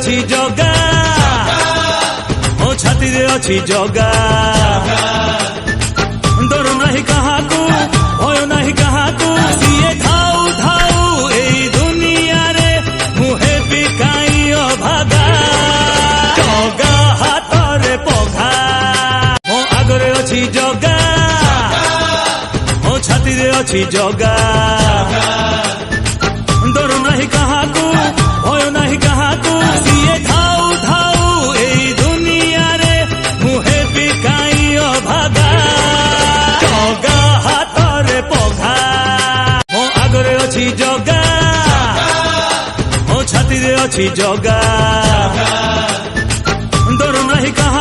अच्छी जगा मो छाती रे अच्छी जगा डर नहीं कहाकू भय नहीं कहाकू सीए थाऊ थाऊ एई दुनिया रे मुहे बिकाई अभागा जगा हाथ रे पघा मो आगरे अच्छी जगा मो छाती रे अच्छी जगा डर नहीं कहाकू भय नहीं कहाकू सीए थाऊ थाऊ एई दुनिया रे मुहे बिकाई अभागा जगा हाथ रे पघा मो आगरे अच्छी जगा मो छाती रे अच्छी जगा डर नहीं कहा